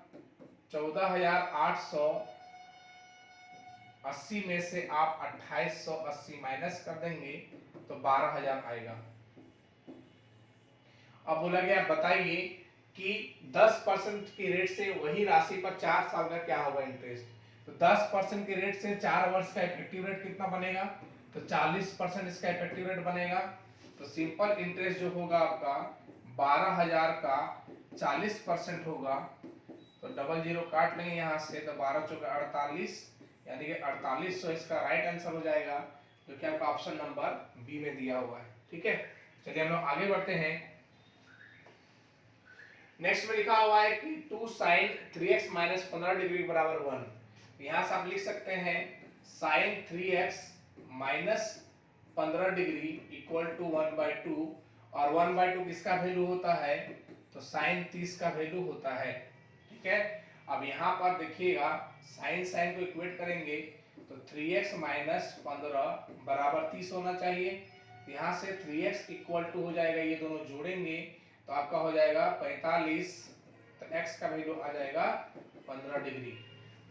Speaker 1: 14,880 में से आप 2880 माइनस कर देंगे तो 12,000 आएगा। अब बोला गया बताइए कि 10% की रेट से वही राशि पर 4 साल का क्या होगा इंटरेस्ट। तो 10% की रेट से 4 वर्ष का इफेक्टिव रेट कितना बनेगा, तो 40% इसका इफेक्टिव रेट बनेगा। तो सिंपल इंटरेस्ट जो होगा आपका 12,000 का 40% होगा, तो 00 काट लेंगे यहाँ से, तो 12 चौके 48, यानी कि 4800 इसका राइट आंसर हो जाएगा, जो कि आपका ऑप्शन नंबर बी में दिया हुआ है। ठीक है, चलिए हम लोग आगे बढ़ते हैं। नेक्स्ट में लिखा हुआ है कि 2 sin 3x - 15 डिग्री बराबर 1। यहाँ से आप लिख सकते हैं sin 3x - 15 degree equal to 1/2, और 1/2 किसका वैल्यू होता है, तो sin 30 का वैल्यू होता है। ठीक है, अब यहाँ पर देखिएगा sin को इक्वेट करेंगे तो 3x - 15 बराबर 30 होना चाहिए। तो यहाँ से 3x इक्वल टू हो जाएगा, ये दोनों जोड़ेंगे तो आपका हो जाएगा 45, तो x का वैल्यू आ जाएगा 15 डिग्री।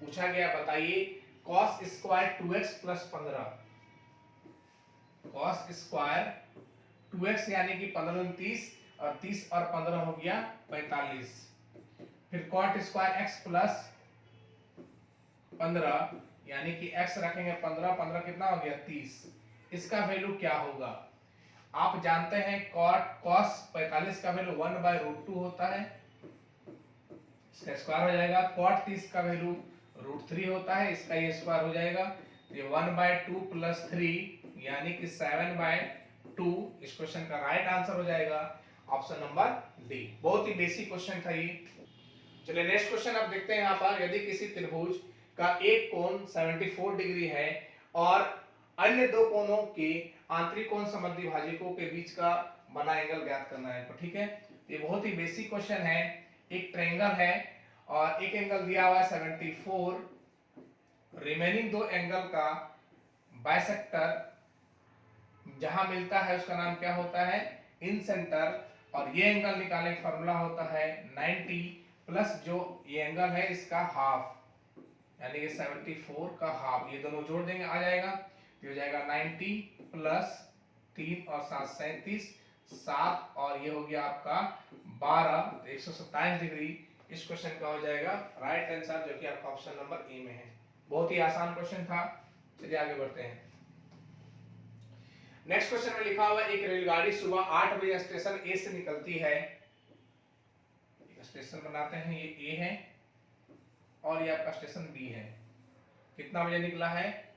Speaker 1: पूछा गया बताइए cos square 2x + 15, cos square 2x यानी कि 15 × 30, और 30 और 15 हो गया 45, फिर cot स्क्वायर x + 15 यानी कि x रखेंगे 15, 15 कितना हो गया 30, इसका वैल्यू क्या होगा। आप जानते हैं cos 45 का वैल्यू 1/√2 होता है, इसका स्क्वायर हो जाएगा। cot 30 का वैल्यू √3 होता है, इसका ये स्क्वायर हो जाएगा। ये 1/2 + 3 यानी कि 7/2, इस क्वेश्चन का राइट आंसर हो जाएगा ऑप्शन नंबर डी। बहुत ही बेसिक क्वेश्चन था ये। चलिए नेक्स्ट क्वेश्चन आप देखते हैं। यहाँ पर यदि किसी त्रिभुज का एक कोण 74 डिग्री है और अन्य 2 कोणों के आंतरिक कोण समद्विभाजकों के बीच का बना एंगल ज्ञात करना है। तो ठीक है, ये बहुत ही बेसिक क्वेश्चन है। एक ट्रायंगल है और एक एंगल दिया हुआ है 74, रिमेनिंग 2 एंगल का बाइसेक्टर जहां मिलता है उसका नाम क्या होता है, इन सेंटर, और ये एंगल निकालने का फार्मूला होता है 90 प्लस जो ये एंगल है इसका हाफ, यानी कि 74 का हाफ, ये दोनों जोड़ देंगे आ जाएगा, तो हो जाएगा 90 प्लस 3 और 7 37, 7 और ये हो गया आपका 12, तो 127 डिग्री इस क्वेश्चन का हो जाएगा राइट आंसर, जो कि आपका ऑप्शन नंबर ए में है। बहुत ही आसान क्वेश्चन था। चलिए आगे बढ़ते हैं। नेक्स्ट क्वेश्चन में लिखा हुआ है एक रेलगाड़ी सुबह 8 बजे स्टेशन ए से निकलती है। स्टेशन बनाते हैं, ये ए है और ये आपका स्टेशन बी है। कितना बजे निकला है?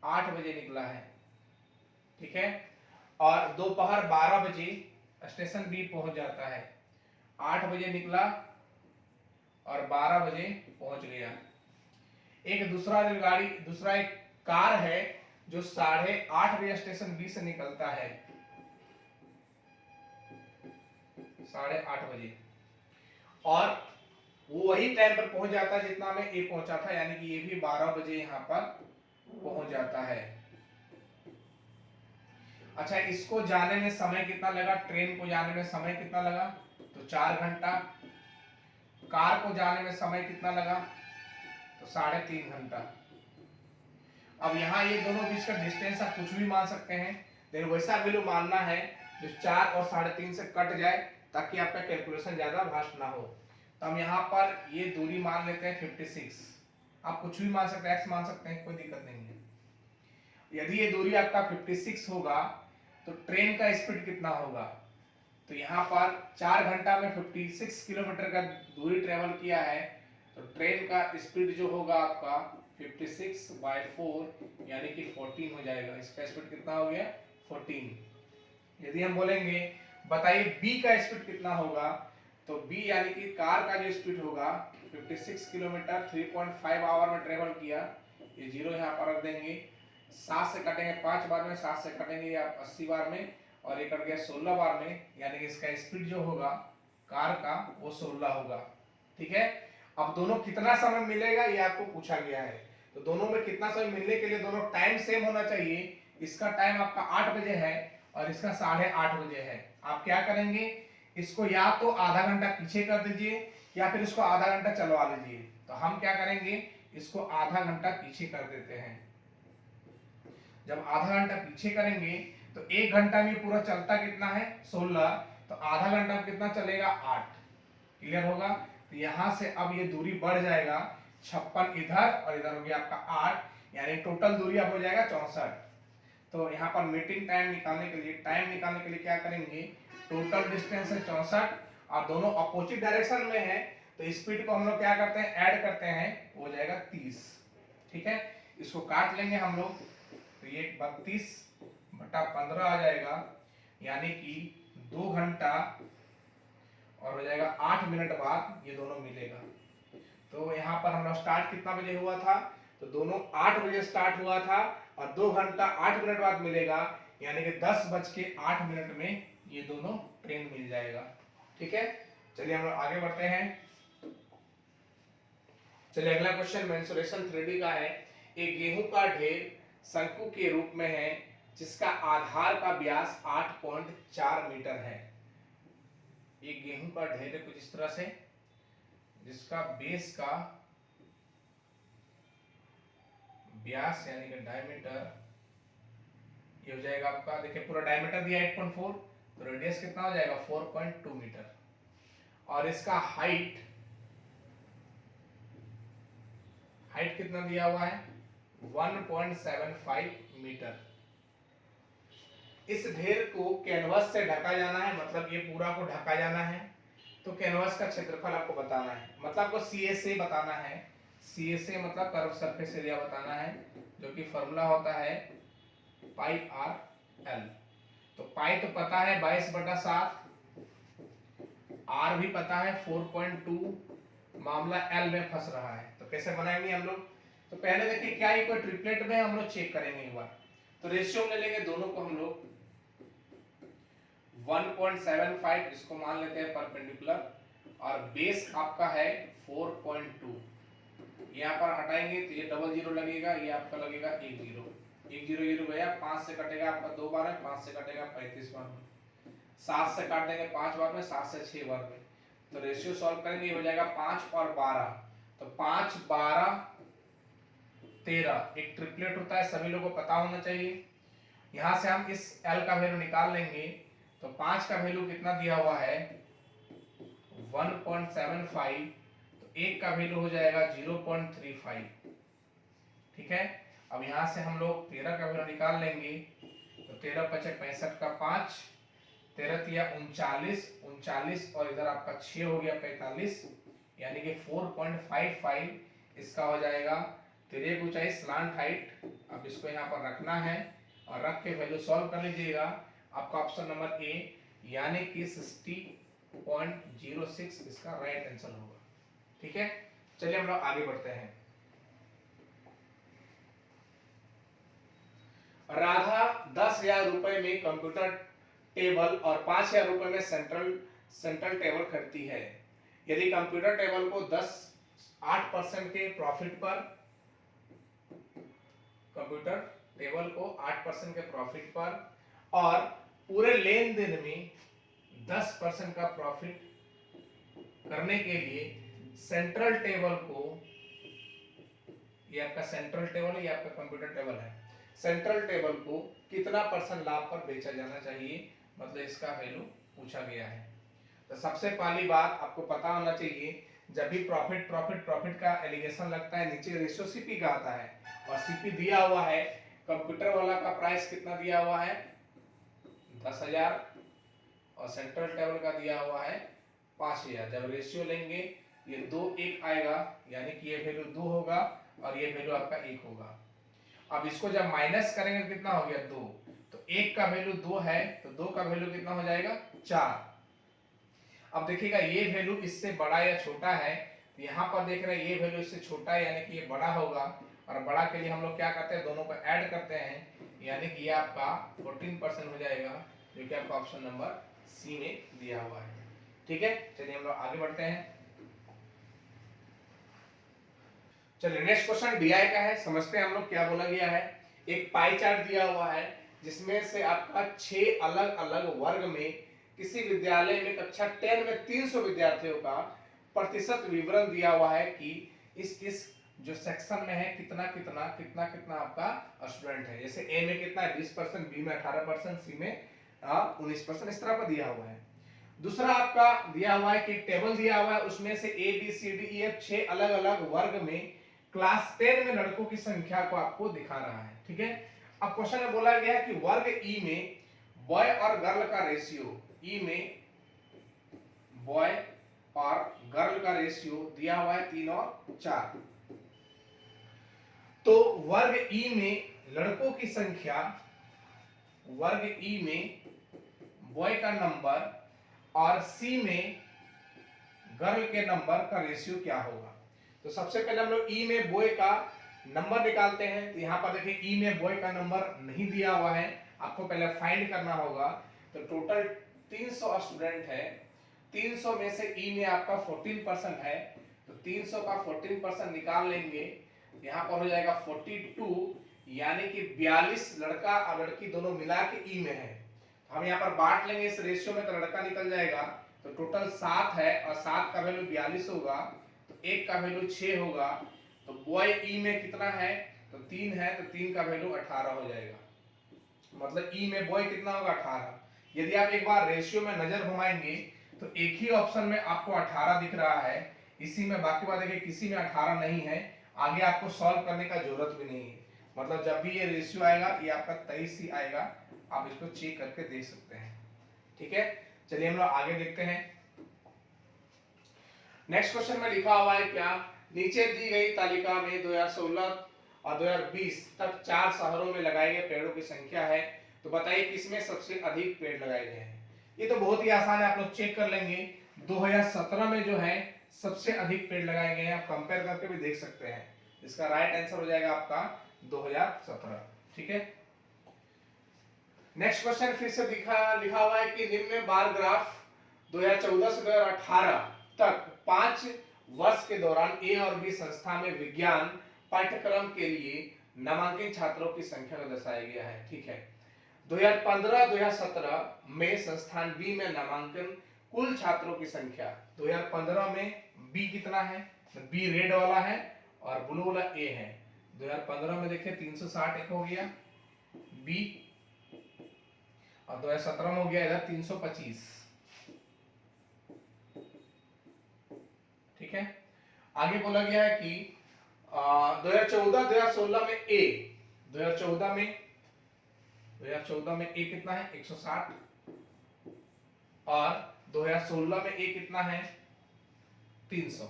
Speaker 1: 8 बजे निकला है, ठीक है। और दोपहर 12 बजे स्टेशन बी पहुंच जाता है। 8 बजे निकला और 12 बजे पहुंच गया। एक दूसरा एक कार है जो 8:30 बजे स्टेशन बी से निकलता है, 8:30 बजे, और वो वही टाइम पर पहुंच जाता है जितना में ए पहुंचा था, यानी कि ये भी 12 बजे यहाँ पर पहुंच जाता है। अच्छा, इसको जाने में समय कितना लगा? ट्रेन को जाने में समय कितना लगा? तो 4 घंटा। कार को जाने में समय कितना लगा? तो 3.5 घंटा। अब यहाँ ये दोनों बीच का डिस्टेंस आप कुछ भी मान सकते हैं, लेकिन वैसा वैल्यू मानना है जो 4 और 3.5 से कट जाए, ताकि आपका कैलकुलेशन ज्यादा भास्ट ना हो। तो हम यहाँ पर ये दूरी मान लेते हैं 56। आप कुछ भी मान सकते हैं, x मान सकते हैं, कोई दिक्कत नहीं है। यदि ये दूरी आपका 56 होगा तो ट्रेन का स्पीड कितना होगा? तो यहाँ पर 4 घंटा में 56 किलोमीटर का दूरी ट्रेवल किया है, तो ट्रेन का स्पीड जो होगा आपका 56/4 यानी कि 14 हो जाएगा। इसका स्पीड कितना हो गया? 14। यदि हम बोलेंगे बताइए बी का स्पीड कितना होगा, तो बी यानी कि कार का जो स्पीड होगा 56 किलोमीटर 3.5 आवर में ट्रेवल किया, ये 0 यहाँ पर रख देंगे। 7 से कटेंगे 5 बार में, 7 से कटेंगे आप 80 बार में, और ये कट गया 16 बार में, यानी कि इसका स्पीड जो होगा कार का वो 16 होगा, ठीक है। अब दोनों कितना समय मिलेगा ये आपको पूछा गया है, तो दोनों में कितना समय मिलने के लिए दोनों टाइम सेम होना चाहिए। इसका टाइम आपका 8 बजे है और इसका 8:30 बजे है। आप क्या करेंगे, इसको या तो आधा घंटा पीछे कर दीजिए या फिर इसको आधा घंटा चलवा लीजिए। तो हम क्या करेंगे, इसको आधा घंटा पीछे कर देते हैं। जब आधा घंटा पीछे करेंगे तो 1 घंटा में पूरा चलता कितना है? 16, तो आधा घंटा में कितना चलेगा? 8। क्लियर होगा? तो यहां से अब ये दूरी बढ़ जाएगा, 56 इधर और इधर हो गया आपका 8, यानी टोटल दूरी अब हो जाएगा 64। तो यहाँ पर मीटिंग टाइम निकालने के लिए क्या करेंगे, टोटल डिस्टेंस है 64 और दोनों अपोजिट डायरेक्शन में है, तो स्पीड को हम लोग क्या करते हैं, ऐड करते हैं, हो जाएगा 30, ठीक है। इसको काट लेंगे हम लोग, तो ये 32/15 आ जाएगा, यानी कि 2 घंटा और हो जाएगा 8 मिनट बाद ये दोनों मिलेगा। तो यहाँ पर हम लोग स्टार्ट कितना बजे हुआ था, तो दोनों 8 बजे स्टार्ट हुआ था और 2 घंटा 8 मिनट बाद मिलेगा, यानी कि 10:08 में ये दोनों ट्रेन मिल जाएगा, ठीक है। चलिए हम लोग आगे बढ़ते हैं। चलिए अगला क्वेश्चन मेंसुरेशन 3D का है। एक गेहूं का ढेर शंकु के रूप में है जिसका आधार का व्यास 8.4 मीटर है। एक गेहूं का ढेर है कुछ इस तरह से, जिसका बेस का व्यास यानी कि डायमीटर ये हो जाएगा आपका, देखिए पूरा डायमीटर दिया 8.4, तो रेडियस कितना हो जाएगा 4.2 मीटर, और इसका हाइट कितना दिया हुआ है 1.75 मीटर। इस ढेर को कैनवस से ढका जाना है, मतलब ये पूरा को ढका जाना है, तो कैनवस का क्षेत्रफल आपको बताना है, मतलब आपको CSA बताना है। CSA मतलब कर्व सरफेस एरिया बताना है, जो कि फॉर्मूला होता है πr/l। तो पाई तो पता है 22/7, r भी पता है 4.2, मामला l में फंस रहा है, तो कैसे बनाएंगे हम लोग। तो पहले देखिए क्या ये कोई ट्रिपलेट में हम लोग चेक करेंगे एक बार, तो रेशियो ले लेंगे दोनों को हम लोग 1.75, इसको मान लेते हैं परपेंडिकुलर, और बेस आपका है 4.2, यहाँ पर हटाएंगे तो ये 00 लगेगा, ये आपका लगेगा 10 गया, 5 से कटेगा आपका 2 बार में, 5 से कटेगा 35 बार में, 7 से काट देंगे 5 बार में, 7 से 6 बार में, तो रेशियो सॉल्व करेंगे, हो जाएगा 5 और 12, तो 5 12 13, एक ट्रिपलेट होता है, सभी लोगों को पता होना चाहिए। यहां से हम इस L का वैल्यू निकाल लेंगे, तो 5 का वैल्यू कितना दिया हुआ है 1.75, तो 1 का वैल्यू हो जाएगा 0.35, ठीक है। अब यहां से हम लोग 13 का वैल्यू निकाल लेंगे, तो 13 पचे 65 का 5, 13 तिया 39, 39 और इधर आपका 6 हो गया 45, यानी कि 4.55 इसका हो जाएगा। तिरक ऊंचाई स्लांट हाइट, अब इसको यहाँ पर रखना है और रख के वैल्यू सॉल्व कर लीजिएगा। आपका ऑप्शन नंबर ए यानी कि 60.06 इसका राइट आंसर होगा, ठीक है। चलिए हम लोग आगे बढ़ते हैं। राधा 10,000 रुपए में कंप्यूटर टेबल और 5,000 रुपए में सेंट्रल टेबल खरीदती है। यदि कंप्यूटर टेबल को 8% के प्रॉफिट पर, कंप्यूटर टेबल को 8% के प्रॉफिट पर और पूरे लेन देन में 10% का प्रॉफिट करने के लिए सेंट्रल टेबल को, ये आपका सेंट्रल टेबल है, ये आपका कंप्यूटर टेबल है, सेंट्रल टेबल को कितना परसेंट लाभ पर बेचा जाना चाहिए, मतलब इसका वैल्यू पूछा गया है। तो सबसे पहली बात आपको पता होना चाहिए, जब भी प्रॉफिट का एलिगेशन लगता है, नीचे रेशियो सीपी का आता है और सीपी दिया हुआ है, कंप्यूटर वाला का प्राइस कितना दिया हुआ है 10,000 और सेंट्रल टेबल का दिया हुआ है 5,000। जब रेशियो लेंगे ये 2 1 आएगा, यानी कि ये वैल्यू 2 होगा और ये वैल्यू आपका 1 होगा। अब इसको जब माइनस करेंगे कितना हो गया 2, तो 1 का वैल्यू 2 है, तो 2 का वैल्यू कितना हो जाएगा 4। अब देखिएगा ये वैल्यू इससे बड़ा या छोटा है, तो यहाँ पर देख रहे हैं ये वैल्यू इससे छोटा है, यानी कि ये बड़ा होगा, और बड़ा के लिए हम लोग क्या करते हैं दोनों को ऐड करते हैं, यानी कि ये आपका 14% हो जाएगा, जो कि आपका ऑप्शन नंबर सी में दिया हुआ है, ठीक है। चलिए हम लोग आगे बढ़ते हैं। चलिए नेक्स्ट क्वेश्चन डीआई का है, समझते हैं हम लोग क्या बोला गया है। एक पाई चार्ट दिया हुआ है जिसमें से आपका 6 अलग अलग वर्ग में किसी विद्यालय में कक्षा 10 में 300 विद्यार्थियों का प्रतिशत विवरण दिया हुआ है कि इस जो सेक्शन में है कितना कितना कितना कितना आपका स्टूडेंट है। जैसे ए में कितना है 20%, बी में 18%, सी में 19%, इस तरह का दिया हुआ है। दूसरा आपका दिया हुआ है कि टेबल दिया हुआ है, उसमें से A B C D E F 6 अलग अलग वर्ग में क्लास 10 में लड़कों की संख्या को आपको दिखा रहा है, ठीक है। अब क्वेश्चन में बोला गया है कि वर्ग ई में बॉय और गर्ल का रेशियो, ई में बॉय और गर्ल का रेशियो दिया हुआ है 3 और 4। तो वर्ग ई में लड़कों की संख्या, वर्ग ई में बॉय का नंबर और सी में गर्ल के नंबर का रेशियो क्या होगा। तो सबसे पहले हम लोग ई में बॉय का नंबर निकालते हैं। तो यहाँ पर देखिए ई में बॉय का नंबर नहीं दिया हुआ है, आपको पहले फाइंड करना होगा। तो टोटल 300 स्टूडेंट है, 300 में से ई में आपका 14% है, तो 300 का 14% निकाल लेंगे, यहाँ पर हो जाएगा 42, यानी कि 42 लड़का और लड़की दोनों मिला के ई में है। हम यहाँ पर बांट लेंगे इस रेशियो में, तो लड़का निकल जाएगा, तो टोटल 7 है और 7 का वैल्यू 42 होगा, तो 1 का वैल्यू 6 होगा। तो बॉय ई में कितना है, तो 3 है, तो 3 का वैल्यू 18 हो जाएगा, मतलब ई में बॉय कितना होगा 18। यदि आप एक बार रेशियो में नजर घुमाएंगे तो एक ही ऑप्शन में आपको 18 दिख रहा है, इसी में, बाकी बात देखिए किसी में 18 नहीं है, आगे आपको सॉल्व करने का जरूरत भी नहीं है। मतलब जब भी ये रेशियो आएगा ये आपका 23 ही आएगा, आप इसको चेक करके देख सकते हैं, ठीक है। चलिए हम लोग आगे देखते हैं। नेक्स्ट क्वेश्चन में लिखा हुआ है क्या, नीचे दी गई तालिका में 2016 और 2020 तक 4 शहरों में लगाए गए पेड़ों की संख्या है, तो बताइए किसमें सबसे अधिक पेड़ लगाए गए हैं। ये तो बहुत ही आसान है, आप लोग चेक कर लेंगे। 2017 में जो है सबसे अधिक पेड़ लगाए गए हैं, आप कंपेयर करके भी देख सकते हैं। इसका राइट आंसर हो जाएगा आपका 2017, ठीक है। नेक्स्ट क्वेश्चन फिर से लिखा हुआ है कि निम्न बार ग्राफ 2014 से 2018 तक 5 वर्ष के दौरान ए और बी संस्था में विज्ञान पाठ्यक्रम के लिए नामांकित छात्रों की संख्या को दर्शाया गया है, ठीक है। 2015-2017 में संस्थान बी में नामांकन कुल छात्रों की संख्या 2015 में बी कितना है, बी रेड वाला है और ब्लू वाला ए है। 2015 में देखिए 360 एक हो गया बी, और 2017 में हो गया इधर 325। ठीक है, आगे बोला गया है कि 2014-2016 में ए, 2014 में ए कितना है 160, और 2016 में ए कितना है 300।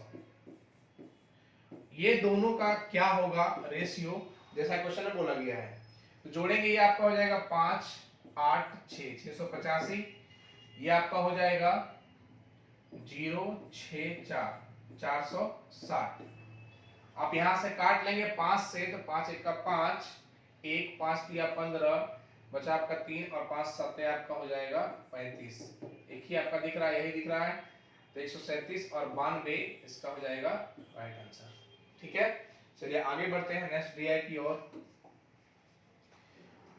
Speaker 1: ये दोनों का क्या होगा रेशियो, जैसा क्वेश्चन में बोला गया है। तो जोड़ेंगे, ये आपका हो जाएगा 5 8 6 685, ये आपका हो जाएगा 0 6 4 460। आप यहां से काट लेंगे 5 से, तो 5 1 का 5, 1 5 दिया 15, बचा आपका 3 और 5 7 आपका हो जाएगा 35। एक ही आपका दिख रहा है, यही दिख रहा है, तो 137 और 92 इसका हो जाएगा राइट आंसर। ठीक है, चलिए आगे बढ़ते हैं नेक्स्ट डीआई की ओर।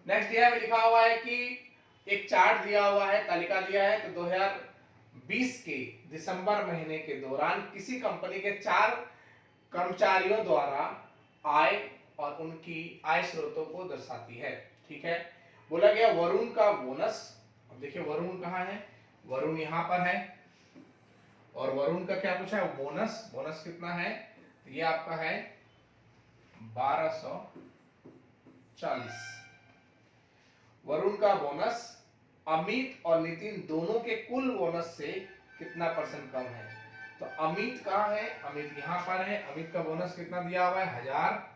Speaker 1: नेक्स्ट डीआई में लिखा हुआ है कि एक चार्ट दिया हुआ है, तालिका दिया है, तो 2020 के दिसंबर महीने के दौरान किसी कंपनी के 4 कर्मचारियों द्वारा आय और उनकी आय स्रोतों को दर्शाती है। ठीक है, बोला गया वरुण का बोनस। अब देखिए वरुण कहाँ है, वरुण यहाँ पर है, और वरुण का क्या पूछा है बोनस, बोनस कितना है, तो ये आपका है 1240। वरुण का बोनस अमित और नितिन दोनों के कुल बोनस से कितना % कम है। तो अमित कहाँ है, अमित यहाँ पर है, अमित का बोनस कितना दिया हुआ है 1000।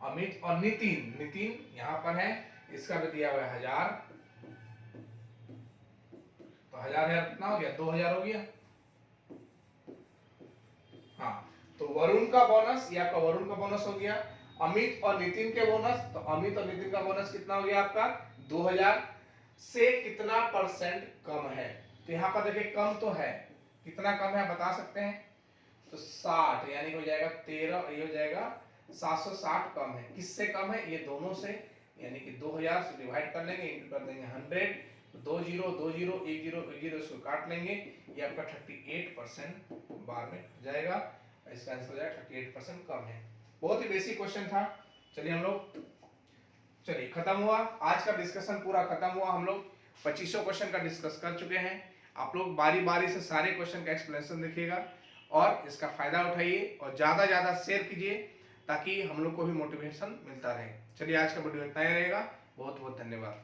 Speaker 1: अमित और नितिन, नितिन यहाँ पर है, इसका भी दिया हुआ है 1000, तो 1000 कितना हो गया 2000 हो गया। हाँ, तो वरुण का बोनस, या आपका वरुण का बोनस हो गया। अमित और नितिन के बोनस, तो अमित और नितिन का बोनस कितना हो गया आपका 2000 से कितना % कम है। तो यहाँ पर देखिए कम तो है, कितना कम है बता सकते हैं, तो 60, यानी हो जाएगा 13, ये हो जाएगा 760 कम है। किससे कम है, ये दोनों से, यानी कि 2000 से डिवाइड कर लेंगे, इंटू कर देंगे 100, तो 20 20 10 10 इसको काट लेंगे, ये आपका 38% बार में हो जाएगा। इसका आंसर हो जाएगा 38% कम है। बहुत ही बेसिक क्वेश्चन था। चलिए हम लोग, चलिए खत्म हुआ आज का डिस्कशन, पूरा खत्म हुआ। हम लोग 2500 क्वेश्चन का डिस्कस कर चुके हैं। आप लोग बारी बारी से सारे क्वेश्चन का एक्सप्लेनेशन देखिएगा और इसका फायदा उठाइए और ज्यादा ज्यादा शेयर कीजिए, ताकि हम लोग को भी मोटिवेशन मिलता रहे। चलिए आज का वीडियो इतना ही रहेगा। बहुत बहुत धन्यवाद।